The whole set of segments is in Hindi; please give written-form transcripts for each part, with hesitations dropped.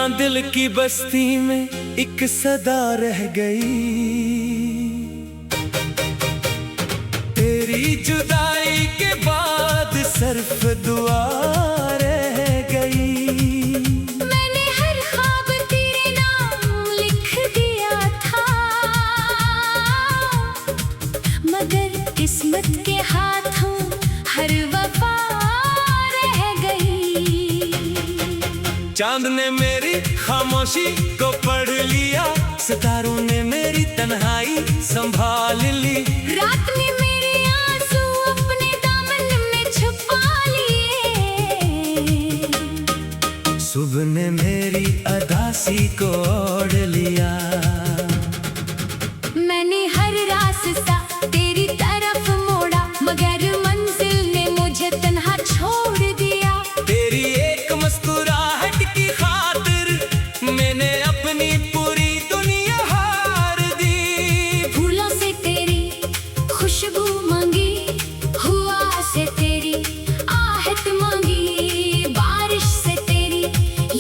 यहाँ दिल की बस्ती में एक सदा रह गई, तेरी जुदाई के बाद सिर्फ दुआ रह गई। मैंने हर ख्वाब तेरे नाम लिख दिया था, मगर किस्मत के हाथों हर वफा रह गई। चांद ने मेरी खामोशी को पढ़ लिया, सितारों ने मेरी तन्हाई संभाल ली, रात ने मेरे आंसू अपने दामन में छुपा लिए, सुबह ने मेरी अदासी को ओढ़ लिया। मैंने हर रास्ता तेरी तरफ मोड़ा, मगर मंजिल ने मुझे तन्हा छोड़ दिया। तेरी एक मुस्कुराहट की खातिर मैंने अपनी पूरी दुनिया हार दी। फूलों से तेरी खुशबू मांगी, हुआ से तेरी आहट मांगी, बारिश से तेरी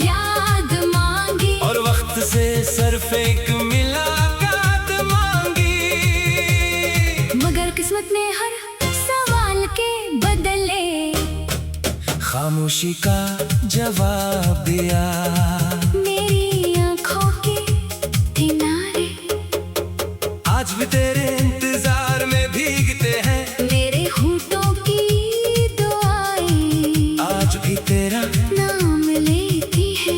याद मांगी, और वक्त से सिर्फ एक मुलाकात मांगी। मगर किस्मत ने हर सवाल के बदले खामोशी का जवाब दिया। मेरी आंखों के किनारे आज भी तेरे इंतजार में भीगते हैं मेरे होठों की दुआएं, आज भी तेरा नाम लेती है।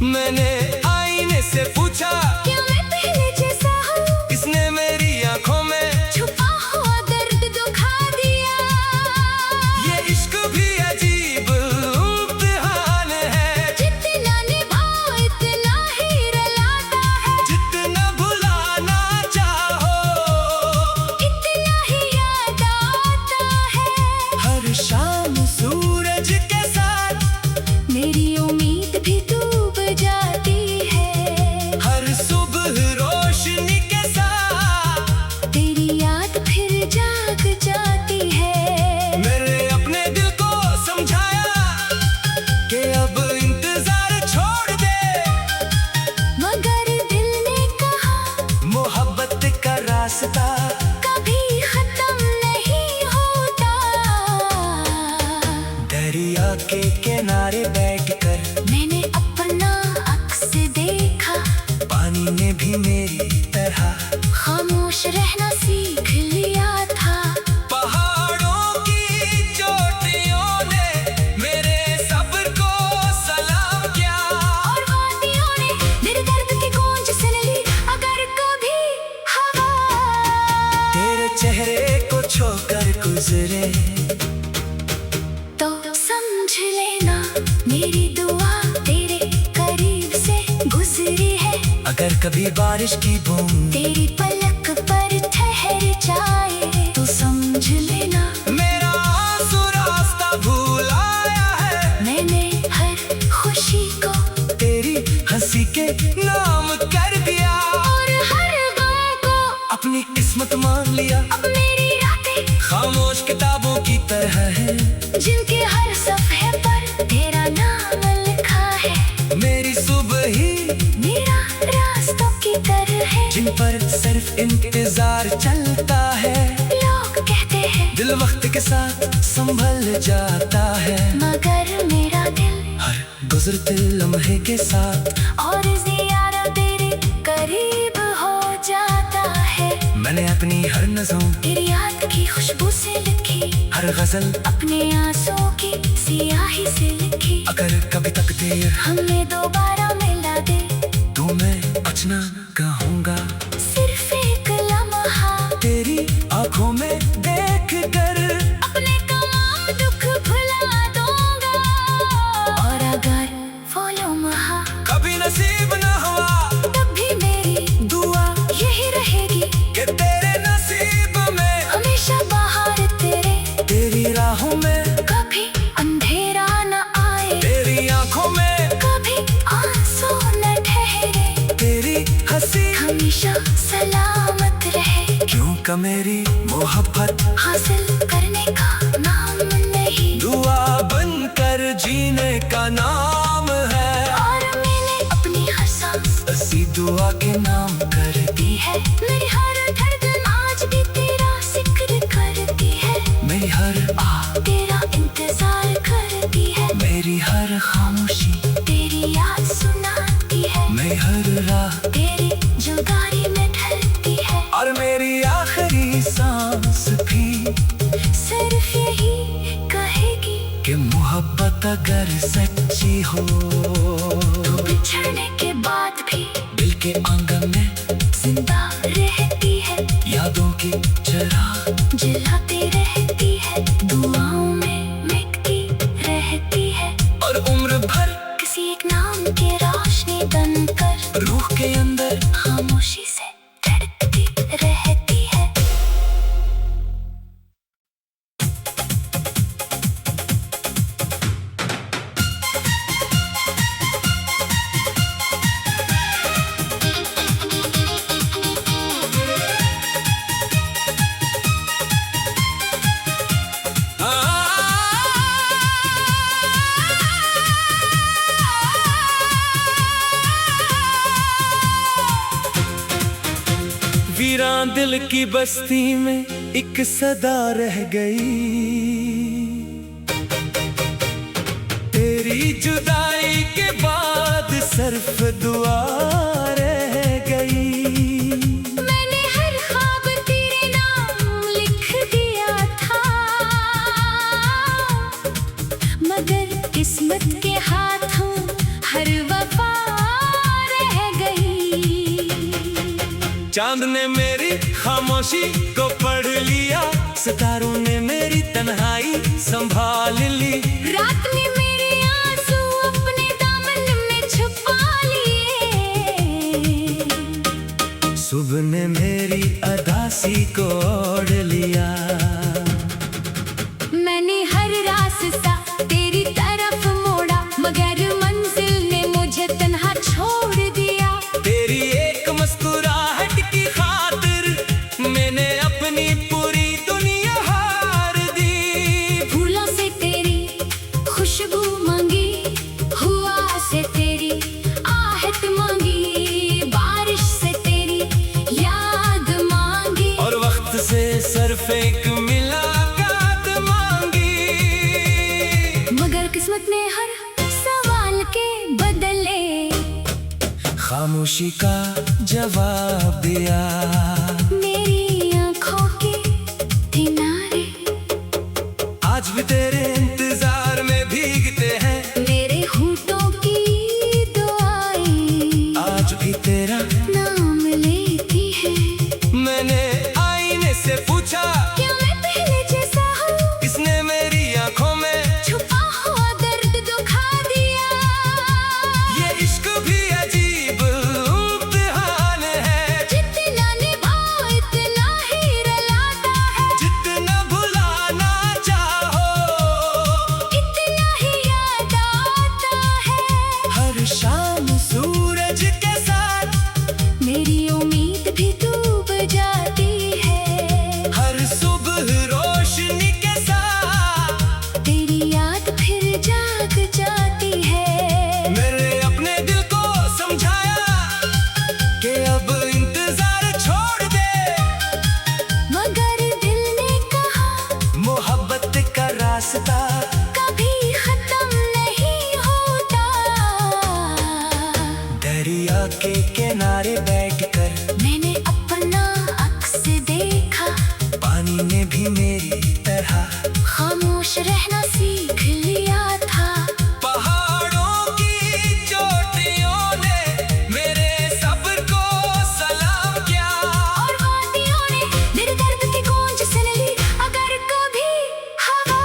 मैंने आईने से पूछा, क्या मैं पहले जैसा हूँ? किसने मेरी आंखों में छुपा हुआ दर्द दुखा दिया। ये इश्क भी अजीब इम्तिहान है, जितना निभाओ इतना ही रुलाता है, जितना भुलाना चाहो इतना ही याद आता है। हर शाम सूरज के साथ मेरी उम्मीद भी डूब जाती है, हर सुबह रोशनी के साथ तेरी याद फिर जाग जाती है। मेरे अपने दिल को समझाया कि अब इंतजार छोड़ दे, मगर दिल ने कहा मोहब्बत का रास्ता कभी खत्म नहीं होता। दरिया के किनारे बैठकर मैंने अपना अक्स देखा, पानी ने भी मेरी तरह खामोश रहना सीख लिया था। पहाड़ों की चोटियों ने मेरे सब्र को सलाम किया, और वादियों ने मेरे दर्द की गूंज सुन ली। अगर कभी हवा तेरे चेहरे को छोकर गुजरे तो समझ लेना मेरी दुआ तेरे करीब से गुजरी है। अगर कभी बारिश की बूंद तेरी पलक पर ठहर जाए तो समझ लेना मेरा आंसू रास्ता भूल आया है। मैंने हर खुशी को तेरी हंसी के नाम कर दिया, और हर गम को अपनी किस्मत मान लिया। अब मेरी रातें खामोश किताबों की तरह है, जिनके हर सफ़े पर तेरा नाम लिखा है। मेरी सुबह ही मेरा रास्तों की तरह है, जिन पर सिर्फ इंतजार चलता है। लोग कहते हैं दिल वक्त के साथ संभल जाता है, मगर मेरा दिल हर गुजरते लम्हे के साथ और ज़्यादा तेरे करीब हो जाता है। मैंने अपनी हर नज़रों तेरी याद की खुशबू से लिखी, हर गजल अपने आंसुओं की सियाही से लिखी। अगर कभी तकदीर हमें दोबारा मिला दे तो मैं कुछ ना कहूँगा, सिर्फ एक लम्हा तेरी आंखों में देख कर अपने तमाम दुख भुला दूंगा। और अगर वो लम्हा कभी नसीब ना हुआ तब भी मेरी दुआ यही रहेगी कि तेरे नसीब में हमेशा बाहर तेरे, तेरी राहों में कभी अंधेरा न आए, तेरी आंखों में कभी आंसू न ठहरे, तेरी हंसी हमेशा सलामत रहे। क्योंकि मेरी मोहब्बत हासिल करने का नाम नहीं, दुआ बनकर जीने का नाम है। और मैंने अपने दुआ के नाम करती है। मेरी हर धड़कन आज भी तेरा जिक्र करती है। मेरी हर आह तेरा इंतजार करती है। मेरी हर खामोशी तेरी याद सुनाती है। मेरी हर राह तेरी जुगारी में ढलती है। और मेरी आखिरी सांस भी सिर्फ यही कहेगी कि मोहब्बत अगर सच्ची हो तो बिछड़ने के बाद भी दिल के आंगन में जिंदा रहती है। यादों की चिराग जलाती रहती है। दुआओं में महकती रहती है। और उम्र भर किसी एक नाम के रोशनी बनकर रूह के अंदर खामोशी से धड़कती रहती है। वीरान दिल की बस्ती में एक सदा रह गई। तेरी जुदाई के बाद सिर्फ दुआ रह गई। मैंने हर ख्वाब तेरे नाम लिख दिया था, मगर किस्मत के हाथों हर वफा रह गई। चांद ने मेरी खामोशी को पढ़ लिया, सितारों ने मेरी तन्हाई संभाल ली। रात ने मेरे आंसू अपने दामन में छुपा लिए। सुबह ने मेरी अदासी को ओढ़ लिया। मैंने हर रास्ता तेरी तरफ मोड़ा, मगर मंजिल ने मुझे तन्हा छोड़ दिया। तेरी एक मुस्कुराहट की खातिर मैंने अपनी पूरी दुनिया हार दी। फूलों से तेरी खुशबू मांगी, हुआ से तेरी आहट मांगी, बारिश से तेरी याद मांगी, और वक्त से सिर्फ एक मुलाकात मांगी। मगर किस्मत ने हर सवाल के बदले खामोशी का जवाब दिया। मेरी आंखों के किनारे आज भी तेरे इंतजार में भीगते हैं। मेरे होठों की दुआएं आज भी तेरा नाम लेती है। मैंने आईने से पूछा, क्या मैं पहले जैसा हूँ? किसने मेरी आंखों में छुपा हुआ दर्द दुखा दिया। ये इश्क भी अजीब इम्तिहान है। जितना निभाओ इतना ही रुलाता है। जितना भुलाना चाहो इतना ही याद आता है। हर शाम सूरज के साथ मेरी उम्मीद भी डूब जाती है। हर सुबह रोशनी के साथ तेरी याद फिर जाग जाती है। मेरे अपने दिल को समझाया कि अब इंतजार छोड़ दे, मगर दिल ने कहा मोहब्बत का रास्ता कभी खत्म नहीं होता। दरिया के किनारे बैठकर मैंने अपना अक्स देखा, पानी ने भी मेरी तरह खामोश रहना सीख लिया था। पहाड़ों की चोटियों ने मेरे सब्र को सलाम किया। और वादियों ने मेरे दर्द की गूंज सुन ली। अगर कभी हवा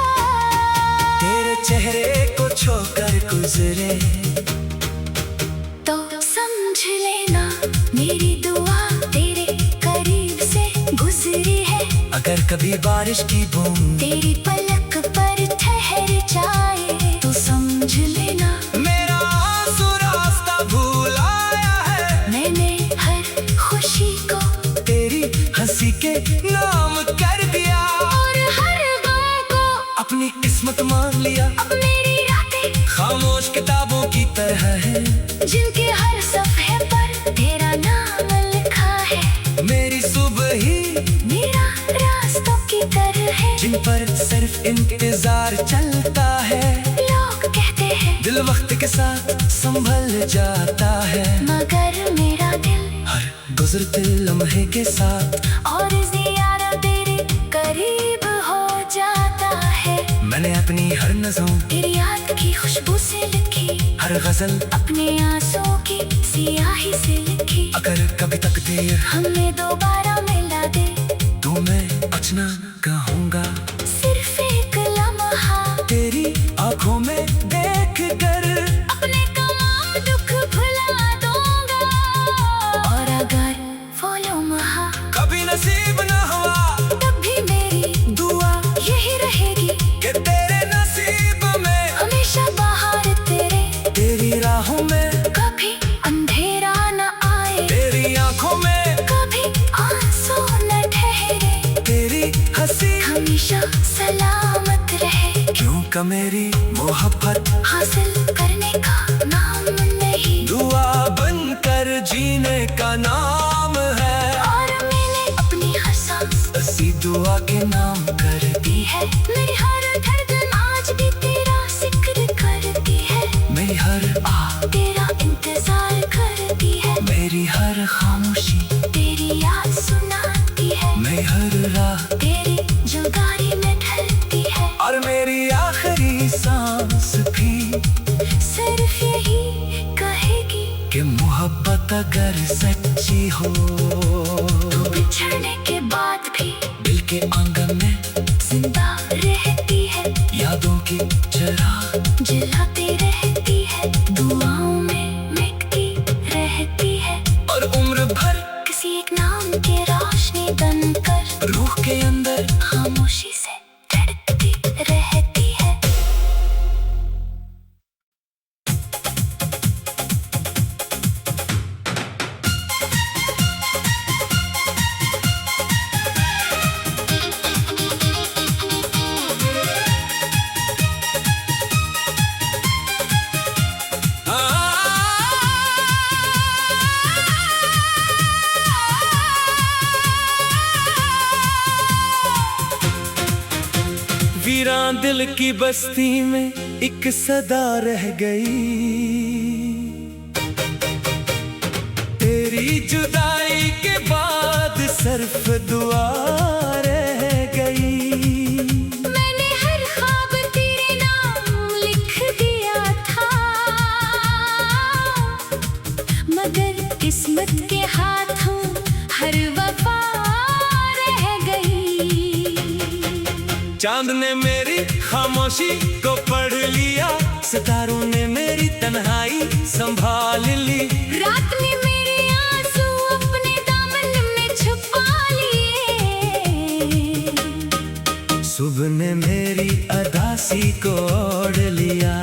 तेरे चेहरे को छोकर गुजरे तो समझ लेना मेरी दुआ तेरे करीब से गुजरी है। अगर कभी बारिश की बूंद तेरी पलक पर ठहर जाए तो समझ लेना मेरा आंसू रास्ता भूल आया है। मैंने हर खुशी को तेरी हंसी के नाम कर दिया। और हर गम को अपनी किस्मत मान लिया। अब मेरी रातें खामोश किताबों की तरह है। जिनके हर सफ़े पर तेरा जिन पर सिर्फ इंतजार चलता है। लोग कहते हैं दिल वक्त के साथ संभल जाता है, मगर मेरा दिल हर गुजरते लम्हे के साथ और ज़्यादा तेरे करीब हो जाता है। मैंने अपनी हर नज़म तेरी याद की खुशबू से लिखी, हर गजल अपने आंसुओं की सियाही से लिखी। अगर कभी तकदीर हमें दोबारा मिला दे तो मैं कुछ ना कहूँगा, सिर्फ एक लम्हा तेरी आंखों में देख कर अपने तमाम दुख भुला दूंगा। और अगर वो लम्हा कभी नसीब ना हुआ तब भी मेरी दुआ यही रहेगी कि तेरे नसीब में हमेशा बाहर तेरी राहों में कभी अंधेरा न आए, तेरी आंखों में कभी आंसू न ठहरे, तेरी हंसी हमेशा सलामत रहे। क्योंकि मेरी मोहब्बत हासिल करने का नाम नहीं, दुआ बनकर जीने का नाम है। और मैंने अपनी हर सांस इसी दुआ के नाम कर दी है। मेरी हर धड़कन आज भी तेरा जिक्र करती है, मेरी हर तेरा इंतजार करती है। मेरी हर खामोशी तेरी याद सुनाती है, मेरी हर राह तेरी जुदाई में ढलती है। और मेरी आखिरी सांस भी सिर्फ यही कहेगी कि मोहब्बत अगर सच्ची हो तो बिछड़ने के बाद भी दिल के आंगन में जिंदा रहती है, यादों की चिराग जलाती रहती है, दुआओं में मिटती रहती है। और उम्र भर किसी एक नाम के रोशनी बनकर रूह के अंदर खामोशी से धड़कती रहती है। वीरान दिल की बस्ती में एक सदा रह गई, तेरी जुदाई के बाद सिर्फ दुआ रह गई। मैंने हर ख्वाब तेरे नाम लिख दिया था, मगर किस्मत के हाथों हर वफा रह गई। चांद ने मेरी खामोशी को पढ़ लिया, सितारों ने मेरी तन्हाई संभाल ली। रात ने मेरे आंसू अपने दामन में छुपा लिए, सुबह ने मेरी अदासी को ओढ़ लिया।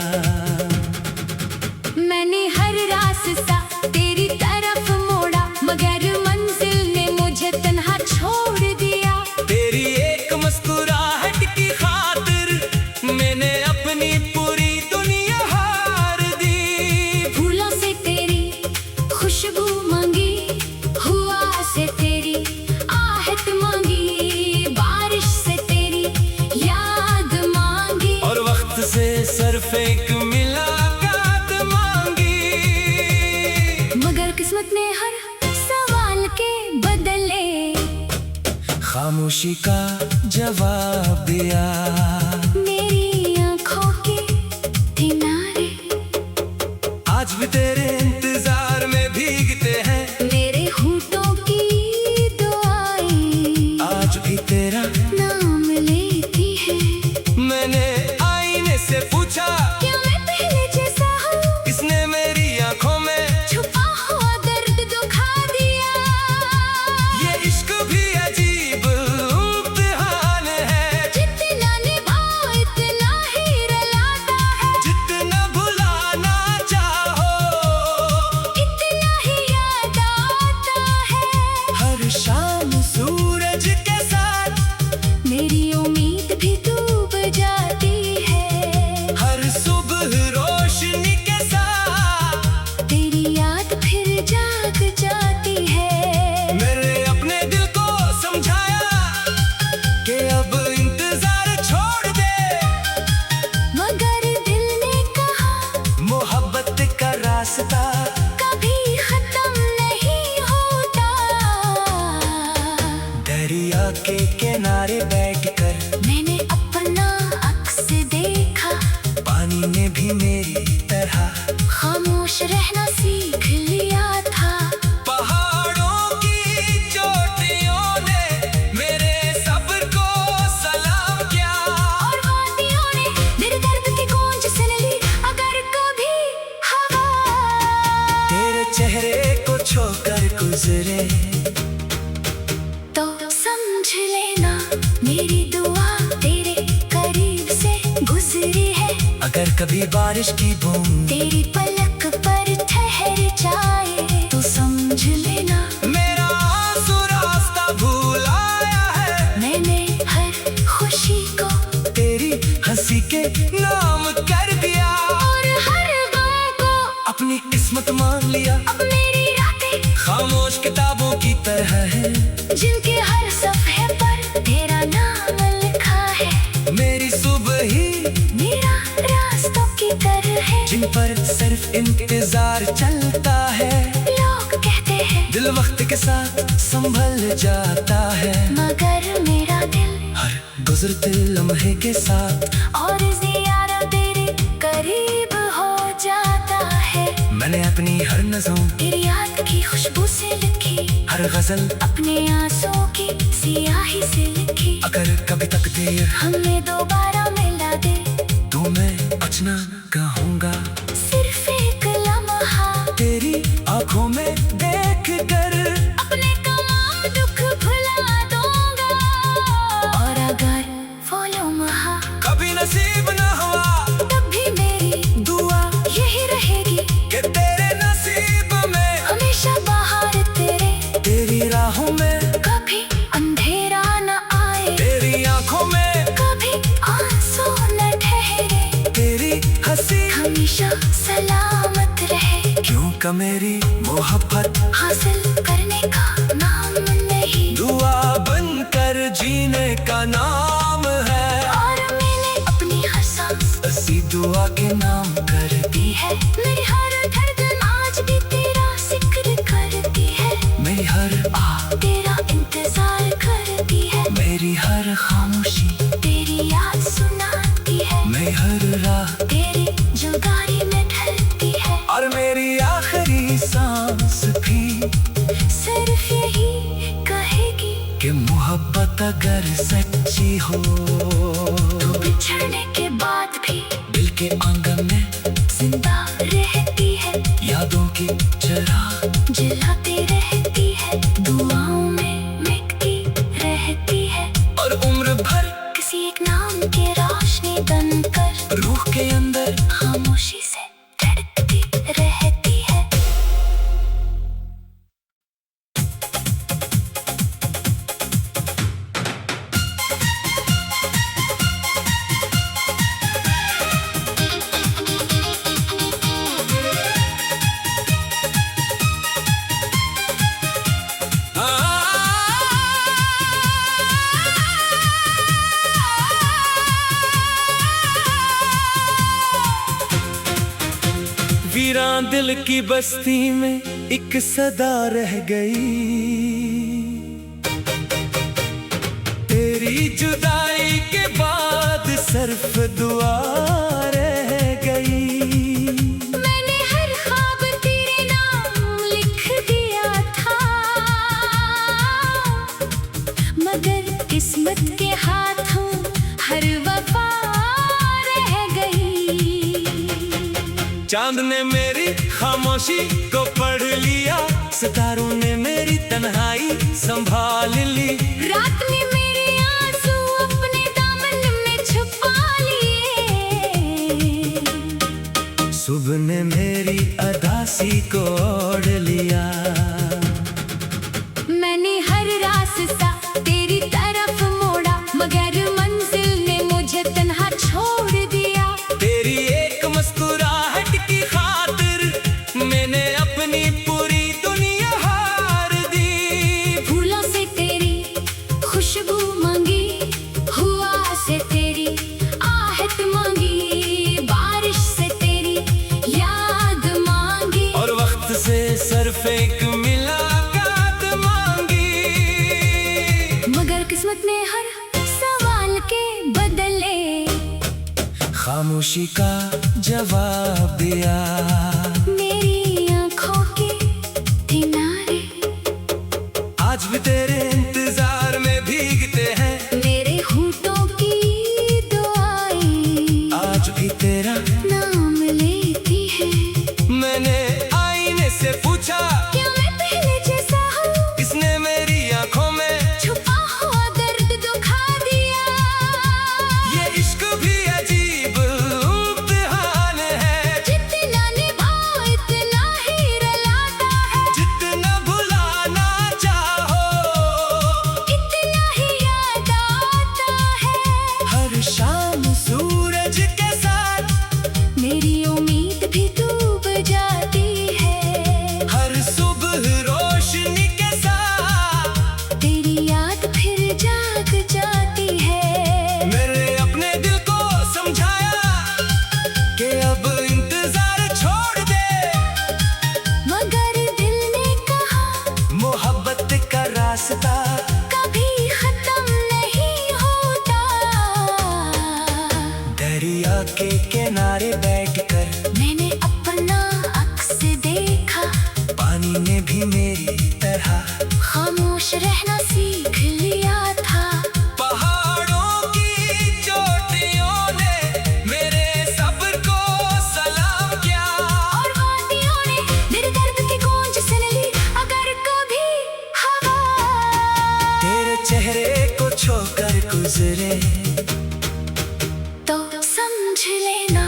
मैंने हर रास्ता तेरी तरफ मोड़ा, मगर मंजिल ने मुझे तन्हा छोड़ दिया। तेरी एक मुस्कुराहट की खातिर मैंने अपनी पूरी दुनिया हार दी। फूलों से तेरी खुशबू मांगी, हुआ से तेरी आहट मांगी, बारिश से तेरी याद मांगी, और वक्त से सिर्फ एक मुलाकात मांगी। मगर किस्मत ने हर सवाल के बदले खामोशी का जवाब दिया। मेरी आंखों के किनारे आज भी तेरे इंतजार में भीगते हैं, मेरे होठों की दुआएं आज भी तेरा नाम लेती है। मैंने आईने से पूछा, क्या मैं पहले जैसा हूँ? किसने मेरी आंखों में छुपा हुआ दर्द दुखा दिया। ये इश्क भी अजीब इम्तिहान है, जितना निभाओ इतना ही रुलाता है, जितना भुलाना चाहो इतना ही याद आता है। हर शाम सूरज के साथ मेरी उम्मीद भी डूब जाती है, हर सुबह रोशनी के साथ तेरी याद फिर जाग जाती है। मैंने अपने दिल को समझाया कि अब इंतजार के किनारे बैठकर मैंने अपना अक्स देखा, पानी ने भी मेरी तरह खामोश रहना सीख लिया था। पहाड़ों की चोटियों ने मेरे सब्र को सलाम किया, और वादियों ने मेरे दर्द की गूंज सुन ली। अगर कभी हवा तेरे चेहरे को छोकर गुजरे तो समझ लेना मेरी दुआ तेरे करीब से गुजरी है। अगर कभी बारिश की बूंद तेरी पलक पर ठहर जाए तो समझ लेना मेरा आंसू रास्ता भूल आया है। मैंने हर खुशी को तेरी हंसी के नाम कर दिया, और हर गम को अपनी किस्मत मान लिया। अब मेरी रातें खामोश किताबों की तरह है, जिनके हर सफ़े पर तेरा नाम लिखा है। मेरी सुबह ही मेरा रास्तों की तरह है, जिन पर सिर्फ इंतजार चलता है। लोग कहते हैं दिल वक्त के साथ संभल जाता है, मगर मेरा दिल हर गुजरते लम्हे के साथ और ज़्यादा तेरे करीब हो जाता है। मैंने अपनी हर नज़रों तेरी याद की खुशबू से लिखी, हर गजल अपने आंसुओं की सियाही से लिखी। अगर कभी तकदीर हमें दोबारा मिला दे तो मैं कुछ ना कहूँगा, सिर्फ एक लम्हा तेरी आंखों में देख कर अपने तमाम दुख भुला दूंगा। और अगर वो लम्हा कभी नसीब न हुआ तब भी मेरी दुआ यही रहेगी कि तेरे नसीब में हमेशा बाहर तेरी राहों में कभी अंधेरा न आए, तेरी आंखों में कभी आंसू न ठहरे, तेरी हंसी हमेशा सलामत रहे। क्योंकि मेरी मोहब्बत हासिल करने का नाम नहीं, दुआ बनकर जीने का नाम है। और मैंने अपनी हर सांस इसी दुआ के नाम कर दी है। मेरी हर धड़कन आज भी तेरा जिक्र करती है, मेरी हर तेरा इंतजार करती है। मेरी हर खामोशी तेरी याद सुनाती है, मेरी हर राह तेरी जुदाई में ढलती है। और मेरी आखिरी सांस भी सिर्फ यही कहेगी कि मोहब्बत अगर सच्ची हो तो बिछड़ने के बाद भी दिल के आंगन में जिंदा रहती है, यादों की चिराग जलाती रहती है, दुआओं में मिटती रहती है। और उम्र भर किसी एक नाम के रोशनी बनकर रूह के अंदर खामोशी से धड़कती रहती है। वीरान दिल की बस्ती में एक सदा रह गई, तेरी जुदाई के बाद सिर्फ दुआ रह गई। मैंने हर ख्वाब तेरे नाम लिख दिया था, मगर किस्मत के हाथों हर वफा रह गई। चांद ने मेरी खामोशी को पढ़ लिया, सितारों ने मेरी तन्हाई संभाल ली। रात ने मेरे आंसू अपने दामन में छुपा लिए, सुबह ने मेरी अदासी को ओढ़ लिया। मैंने हर रास्ता तेरी तरफ मोड़ा, मगर मंजिल ने मुझे तन्हा छोड़ दिया। तेरी एक मुस्कुराहट की खातिर मैंने अपनी पूरी दुनिया हार दी। फूलों से तेरी खुशबू मांगी, हुआ से तेरी आहट मांगी, बारिश से तेरी याद मांगी, और वक्त से सिर्फ एक मुलाकात मांगी। मगर किस्मत किस्मत ने हर सवाल के बदले खामोशी का जवाब दिया। मेरी आंखों के किनारे आज भी तेरे इंतजार में भीगते हैं मेरे होठों की दुआएं आज भी तेरा नाम लेती है। मैंने आईने से पूछा क्या मैं पहले जैसा हूँ? किसने मेरी आंखों में छुपा हुआ दर्द दुखा दिया। ये इश्क भी अजीब इम्तिहान है। जितना निभाओ इतना ही रुलाता है। जितना भुलाना चाहो इतना ही याद आता है। हर शाम सूरज के साथ मेरी उम्मीद भी डूब जाती है। हर सुबह रोशनी के साथ तेरी याद फिर जाग जाती है। मैंने अपने दिल को समझाया कि अब इंतजार छोड़ दे, मगर दिल ने कहा मोहब्बत का रास्ता कभी खत्म नहीं होता। दरिया के किनारे बैठकर मैंने अपना अक्स देखा। पानी ने भी मेरी तरह खामोश रहना सीख लिया था। पहाड़ों की चोटियों ने मेरे सब्र को सलाम किया। और वादियों ने मेरे दर्द की गूंज सुन ली। अगर कभी हवा तेरे चेहरे को छोकर गुजरे तो समझ लेना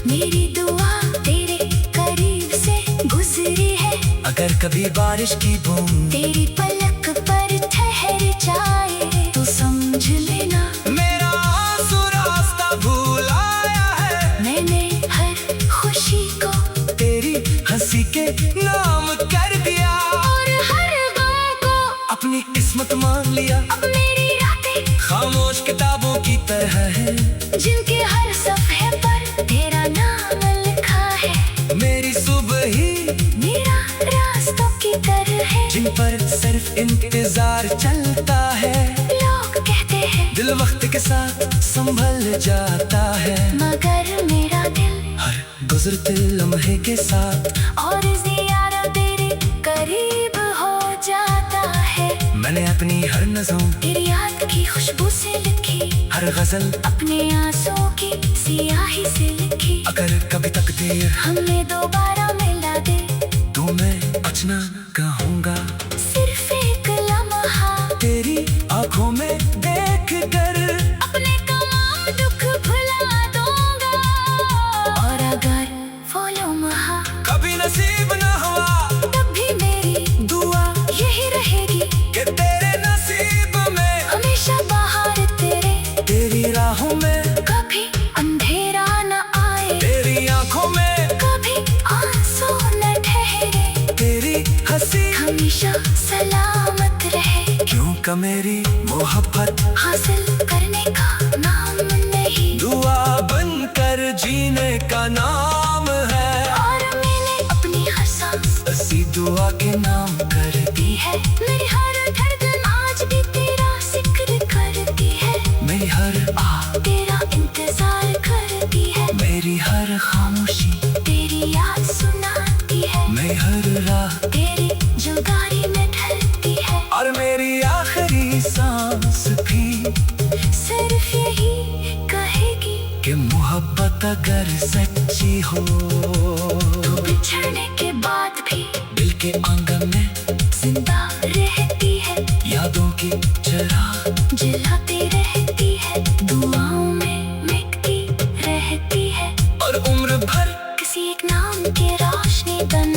मेरी दुआ तेरे करीब से गुजरी है। अगर कभी बारिश की बूंद तेरी पलक पर ठहर जाए तो समझ लेना मेरा आंसू रास्ता भूल आया है। मैंने हर खुशी को तेरी हंसी के नाम कर दिया और हर गम को अपनी किस्मत मान लिया। अब मेरी रातें खामोश किताबों की तरह है जिनके हर सफ़े पर तेरा नाम लिखा है। मेरी सुबह ही मेरा रास्तों की तरह है। जिन पर सिर्फ इंतजार चलता है। लोग कहते हैं दिल वक्त के साथ संभल जाता है। मगर मेरा दिल हर गुजरते लम्हे के साथ और ज़्यादा तेरे करीब हो जाता है। मैंने अपनी हर नज़रों तेरी याद की खुशबू से लिखी हर गजल अपने आंसुओं की सियाही से लिखी। अगर कभी तकदीर हमें दोबारा मिला दे तो मैं कुछ ना कहूँगा। सिर्फ एक लम्हा तेरी आंखों में देख कर अपने तमाम दुख भुला दूंगा। और अगर वो लम्हा कभी नसीब न हुआ तब भी मेरी दुआ यही रहेगी कि तेरे नसीब में हमेशा बाहर तेरी राहों में कभी अंधेरा न आए। तेरी आंखों में कभी आंसू न ठहरे। तेरी हंसी हमेशा सलामत रहे। क्योंकि मेरी मोहब्बत हासिल करने का नाम नहीं दुआ बनकर जीने का नाम है। और मैंने अपनी हर सांस इसी दुआ के नाम कर दी है। मेरी हर धड़कन आज भी तेरा जिक्र करती है। मेरी हर तेरा इंतजार करती है। मेरी हर खामोशी तेरी याद सुनाती है। मेरी हर राह तेरी जुगारी में ढलती है। और मेरी आखिरी सांस भी सिर्फ यही कहेगी कि मोहब्बत अगर सच्ची हो तो बिछड़ने के बाद भी दिल के आंगन में जिंदा रहती है। यादों की चिराग जलाती रहती है। दुआओं में मिटती रहती है। और उम्र भर किसी एक नाम की रोशनी बन